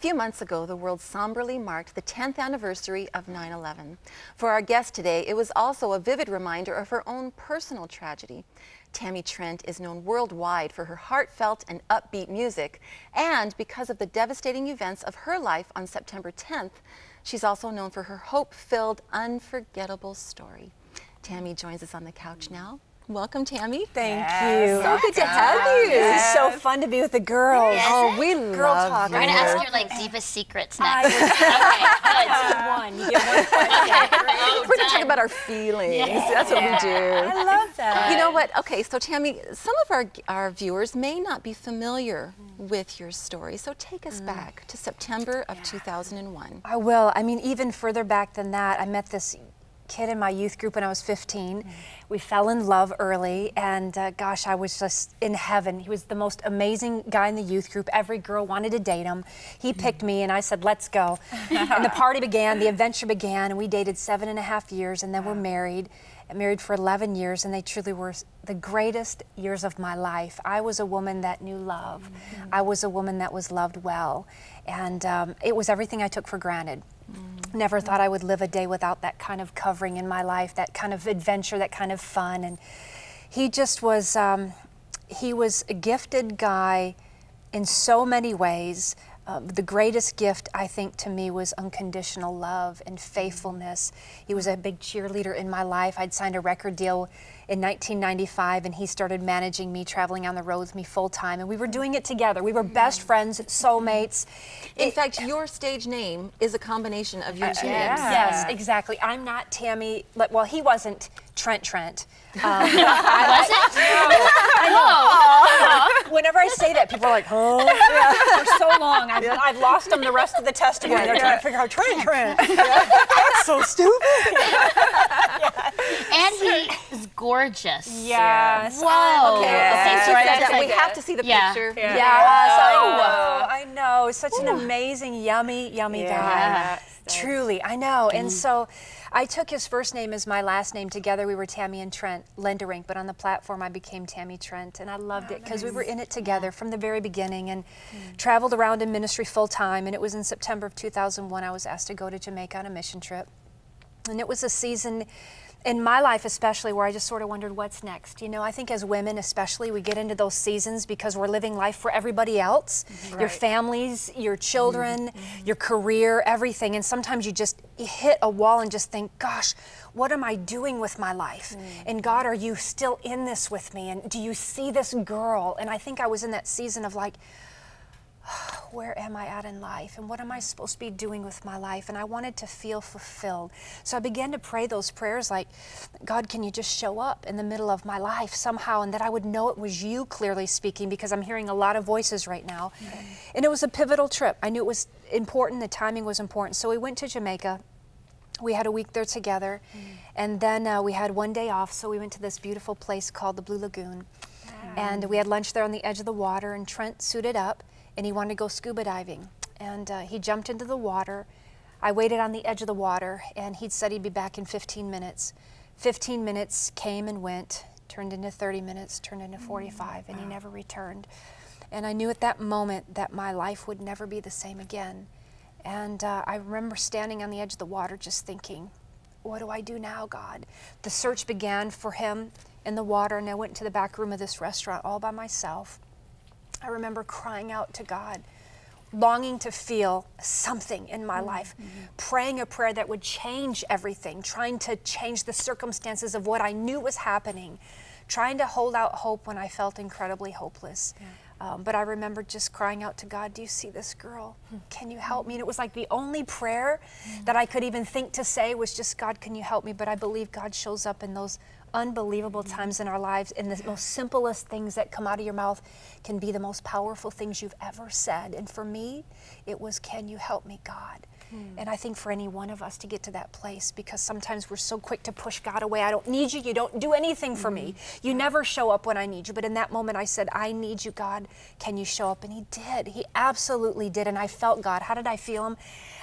few months ago, the world somberly marked the 10th anniversary of 9/11. For our guest today, it was also a vivid reminder of her own personal tragedy. Tammy Trent is known worldwide for her heartfelt and upbeat music, and because of the devastating events of her life on September 10th, she's also known for her hope-filled, unforgettable story. Tammy joins us on the couch now. Welcome, Tammy. Thank you. So good to have you. This is so fun to be with the girls. Yes. Oh, we Girl love talk. you. We're going to ask your deepest secrets next. Okay, one. You get one question. We're going to talk about our feelings. Yes. That's what we do. I love that. You know what? Okay, so Tammy, some of our viewers may not be familiar with your story, so take us back to September of 2001. I will. I mean, even further back than that, I met this kid in my youth group when I was 15. We fell in love early, and gosh, I was just in heaven. He was the most amazing guy in the youth group. Every girl wanted to date him. He picked me, and I said, let's go. And the party began, the adventure began, and we dated 7.5 years, and then we're married for 11 years, and they truly were the greatest years of my life. I was a woman that knew love. I was a woman that was loved well, and it was everything I took for granted. Never thought I would live a day without that kind of covering in my life, that kind of adventure, that kind of fun. And he just was, he was a gifted guy in so many ways. The greatest gift, I think, to me was unconditional love and faithfulness. He was a big cheerleader in my life. I'd signed a record deal in 1995, and he started managing me, traveling on the road with me full time, and we were doing it together. We were best friends, soulmates. In fact, your stage name is a combination of your two names. Yes, exactly. I'm not Tammy, well, he wasn't Trent. Was it? Whenever I say that, people are like, oh. For so long, I've lost them the rest of the testimony. They're trying to figure out Trent. That's so stupid. And he is gorgeous. Yes. Whoa. Okay, Yes. so Right. we have to see the Yeah. picture. Yes, I know. Such an amazing, yummy guy. Yes. Truly, I know. And so I took his first name as my last name. Together we were Tammy and Trent Lendering, but on the platform I became Tammy Trent, and I loved it because we were in it together from the very beginning, and traveled around in ministry full time. And it was in September of 2001 I was asked to go to Jamaica on a mission trip. And it was a season in my life especially where I just sort of wondered what's next. You know, I think as women especially, we get into those seasons because we're living life for everybody else, your families, your children, your career, everything. And sometimes you hit a wall and just think, gosh, what am I doing with my life? And God, are you still in this with me? And do you see this girl? And I think I was in that season of like, where am I at in life, and what am I supposed to be doing with my life? And I wanted to feel fulfilled. So I began to pray those prayers like, God, can you just show up in the middle of my life somehow, and that I would know it was you clearly speaking, because I'm hearing a lot of voices right now. And it was a pivotal trip. I knew it was important, the timing was important. So we went to Jamaica. We had a week there together, and then we had one day off, so we went to this beautiful place called the Blue Lagoon. And we had lunch there on the edge of the water, and Trent suited up, and he wanted to go scuba diving. And he jumped into the water. I waited on the edge of the water, and he'd said he'd be back in 15 minutes. 15 minutes came and went, turned into 30 minutes, turned into 45, and he never returned. And I knew at that moment that my life would never be the same again. And I remember standing on the edge of the water just thinking, what do I do now, God? The search began for him in the water, and I went into the back room of this restaurant all by myself. I remember crying out to God, longing to feel something in my life, praying a prayer that would change everything, trying to change the circumstances of what I knew was happening, trying to hold out hope when I felt incredibly hopeless. But I remember just crying out to God, do you see this girl? Can you help me? And it was like the only prayer that I could even think to say was just, God, can you help me? But I believe God shows up in those unbelievable times in our lives, and the most simplest things that come out of your mouth can be the most powerful things you've ever said. And for me, it was, can you help me, God? And I think for any one of us to get to that place, because sometimes we're so quick to push God away. I don't need you. You don't do anything for me. You never show up when I need you. But in that moment, I said, I need you, God. Can you show up? And he did. He absolutely did. And I felt God. How did I feel him?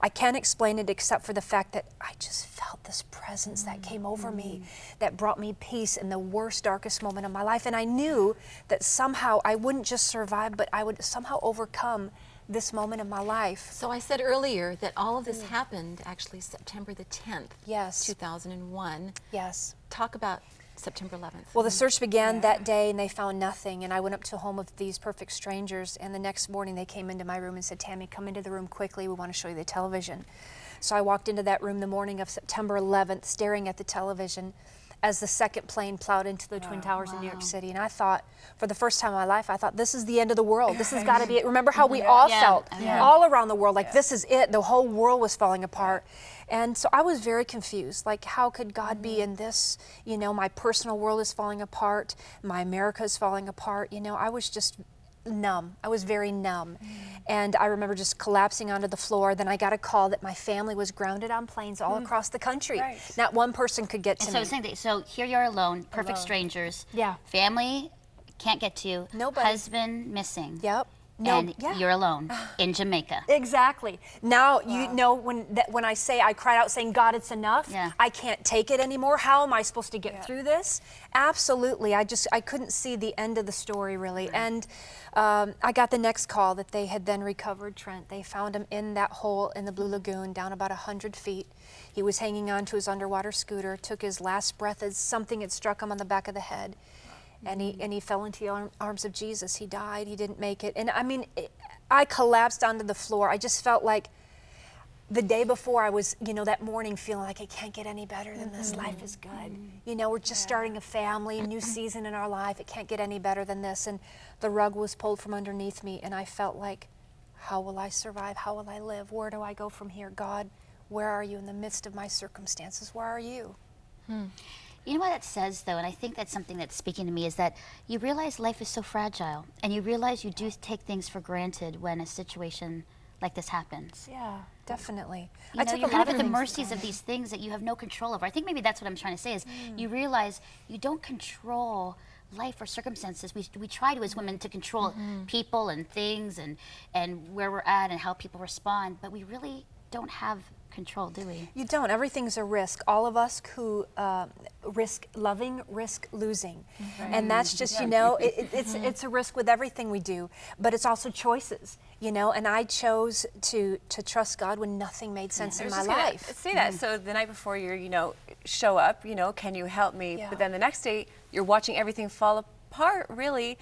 I can't explain it except for the fact that I just felt this presence that came over me, that brought me peace in the worst, darkest moment of my life. And I knew that somehow I wouldn't just survive, but I would somehow overcome this moment in my life. So I said earlier that all of this happened actually September the 10th, Yes. 2001. Yes. Talk about September 11th. Well, the search began that day, and they found nothing. And I went up to a home of these perfect strangers, and the next morning they came into my room and said, "Tammy, come into the room quickly. We want to show you the television." So I walked into that room the morning of September 11th, staring at the television as the second plane plowed into the Twin Towers in New York City. And I thought, for the first time in my life, I thought, this is the end of the world. This has got to be it. Remember how we all felt, all around the world, like this is it. The whole world was falling apart. And so I was very confused. Like, how could God be in this? You know, my personal world is falling apart. My America is falling apart. You know, I was just numb. I was very numb. And I remember just collapsing onto the floor. Then I got a call that my family was grounded on planes all across the country. Not one person could get to me. So I was saying that, so here you're alone, perfect strangers. Yeah. Family can't get to you. Nobody. Husband missing. Yep. And you're alone in Jamaica. Exactly. Now, you know, when I say, I cried out saying, God, it's enough. I can't take it anymore. How am I supposed to get through this? Absolutely. I couldn't see the end of the story, really. And I got the next call that they had then recovered Trent. They found him in that hole in the Blue Lagoon, down about 100 feet. He was hanging on to his underwater scooter, took his last breath as something had struck him on the back of the head. And he fell into the arms of Jesus. He died. He didn't make it. And I mean, I collapsed onto the floor. I just felt like the day before I was, you know, that morning feeling like it can't get any better than this. Life is good. You know, we're just starting a family, new season in our life. It can't get any better than this. And the rug was pulled from underneath me. And I felt like, how will I survive? How will I live? Where do I go from here? God, where are you in the midst of my circumstances? Where are you? You know what that says, though, and I think that's something that's speaking to me, is that you realize life is so fragile, and you realize you do take things for granted when a situation like this happens. Yeah, definitely. You know, you're kind of at the mercies of these things that you have no control over. I think maybe that's what I'm trying to say is you realize you don't control life or circumstances. We try to, as women, to control people and things and where we're at and how people respond, but we really don't have control, do we? You don't. Everything's a risk. All of us who risk loving, risk losing. And that's just, you know, it's a risk with everything we do, but it's also choices, you know, and I chose to trust God when nothing made sense in my life. Say that. So the night before you're, you know, show up, you know, can you help me? But then the next day you're watching everything fall apart, really,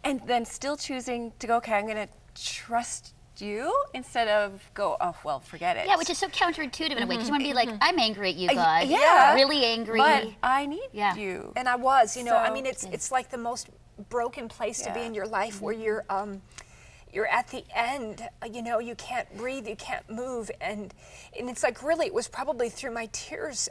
and then still choosing to go, okay, I'm going to trust you instead of go, oh, well, forget it. Yeah, which is so counterintuitive in a way, because you want to be like, I'm angry at you, God. Yeah. Really angry. But I need you. And I was, you know, I So- mean, it's like the most broken place to be in your life, where you're at the end, you know, you can't breathe, you can't move, and it's like, really, it was probably through my tears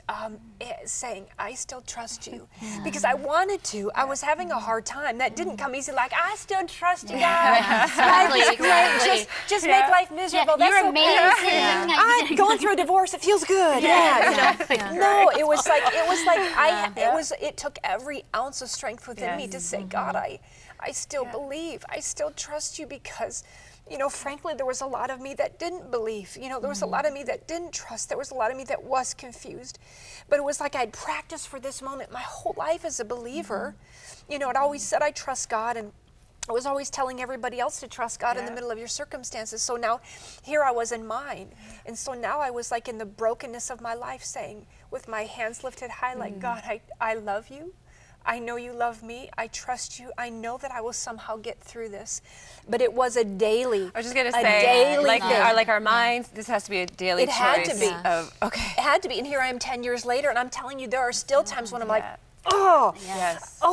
saying, I still trust you, because I wanted to. I was having a hard time. That didn't come easy, like, I still trust you, God. Life is great. Just make life miserable. That's You're okay. amazing. I'm going through a divorce. It feels good. No, it was like it took every ounce of strength within me to say, God, I still believe. I still trust you, because, you know, frankly, there was a lot of me that didn't believe. You know, there was a lot of me that didn't trust. There was a lot of me that was confused. But it was like I'd practiced for this moment my whole life as a believer. You know, I'd always said I trust God, and I was always telling everybody else to trust God in the middle of your circumstances. So now here I was in mine. And so now I was like in the brokenness of my life, saying, with my hands lifted high, like, God, I love you. I know you love me. I trust you. I know that I will somehow get through this. But it was a daily, I was just going to say, like our minds, this has to be a daily choice. It had to be. Okay. It had to be. And here I am 10 years later, and I'm telling you, there are still times when I'm like, oh,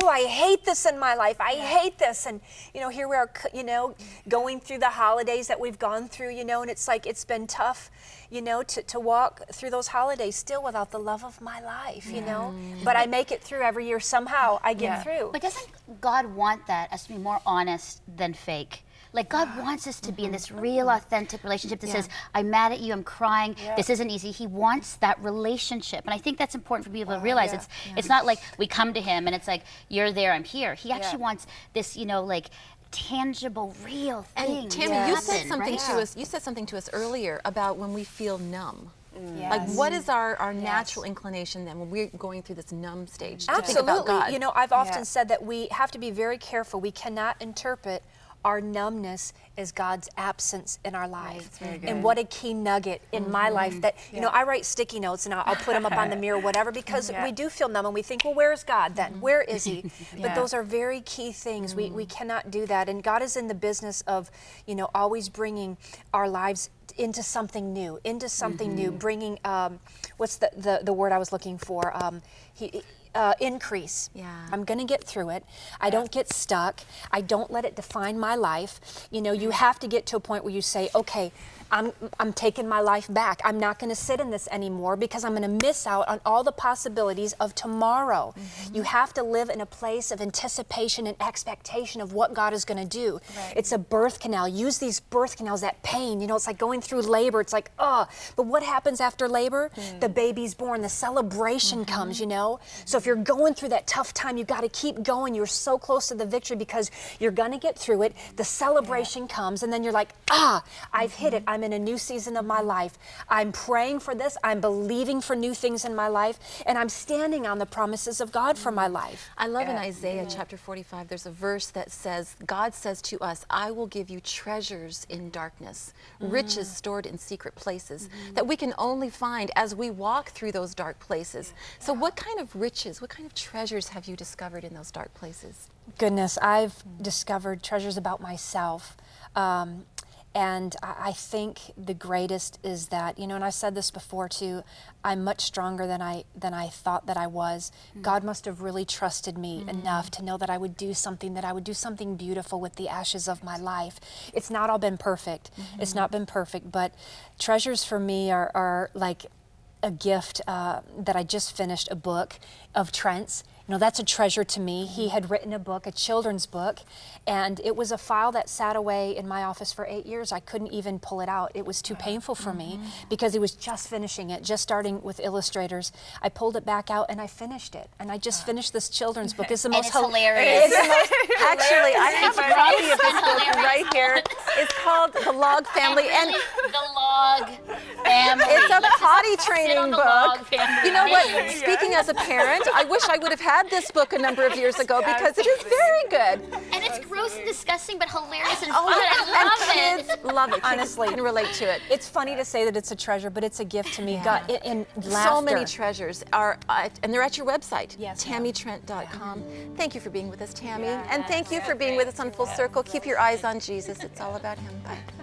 I hate this in my life. I hate this. And, you know, here we are, you know, going through the holidays that we've gone through, you know, and it's like, it's been tough, you know, to walk through those holidays still without the love of my life, you know. But I make it through every year somehow. I get through. But doesn't God want us to be more honest than fake? Like, God wants us to be in this real, authentic relationship that says, I'm mad at you, I'm crying, this isn't easy. He wants that relationship. And I think that's important for people to realize. It's not like we come to him and it's like, you're there, I'm here. He actually wants this, you know, like, tangible, real thing. And Tammy, you said something to us. You said something to us earlier about when we feel numb. Like, what is our natural inclination then when we're going through this numb stage? To think about God? You know, I've often said that we have to be very careful. We cannot interpret our numbness is God's absence in our life. very good. And what a key nugget in my life that, you know, I write sticky notes and I'll put them up on the mirror, whatever, because we do feel numb and we think, well, where's God then? Where is he? But those are very key things. We cannot do that. And God is in the business of, you know, always bringing our lives into something new, bringing, what's the word I was looking for? Increase. Yeah. I'm going to get through it. I don't get stuck. I don't let it define my life. You know, you have to get to a point where you say, okay, I'm taking my life back. I'm not going to sit in this anymore because I'm going to miss out on all the possibilities of tomorrow. You have to live in a place of anticipation and expectation of what God is going to do. It's a birth canal. Use these birth canals, that pain. You know, it's like going through labor. It's like, but what happens after labor? The baby's born. The celebration comes, you know? So if you're going through that tough time, you've got to keep going. You're so close to the victory because you're going to get through it. The celebration comes, and then you're like, I've hit it. I'm in a new season of my life. I'm praying for this. I'm believing for new things in my life, and I'm standing on the promises of God for my life. I love in Isaiah chapter 45, there's a verse that says, God says to us, I will give you treasures in darkness, riches stored in secret places, that we can only find as we walk through those dark places. So what kind of riches, what kind of treasures have you discovered in those dark places? Goodness, I've discovered treasures about myself. And I think the greatest is that, you know, and I said this before too, I'm much stronger than I thought that I was. God must have really trusted me enough to know that I would do something beautiful with the ashes of my life. It's not all been perfect. It's not been perfect, but treasures for me are like a gift that I just finished a book of Trent's. You know, that's a treasure to me. He had written a book, a children's book, and it was a file that sat away in my office for 8 years. I couldn't even pull it out. It was too painful for me because he was just finishing it, just starting with illustrators. I pulled it back out and I finished it. And I just finished this children's book. It's the most hilarious. Actually, I have a copy of this book right here. It's called The Log Family. And the Log Family. It's a potty training the book. Log Family. You know what? Speaking as a parent, I wish I would have had this book a number of years ago because it is very good. And it's gross and disgusting, but hilarious and fun. I love it. Kids love it. Honestly, can relate to it. It's funny to say that it's a treasure, but it's a gift to me. God, in laughter. So many treasures are, and they're at your website, Yes, TammyTrent.com. Thank you for being with us, Tammy, and thank you for being with us on Full Circle. Keep your eyes on Jesus. It's all about Him. Bye.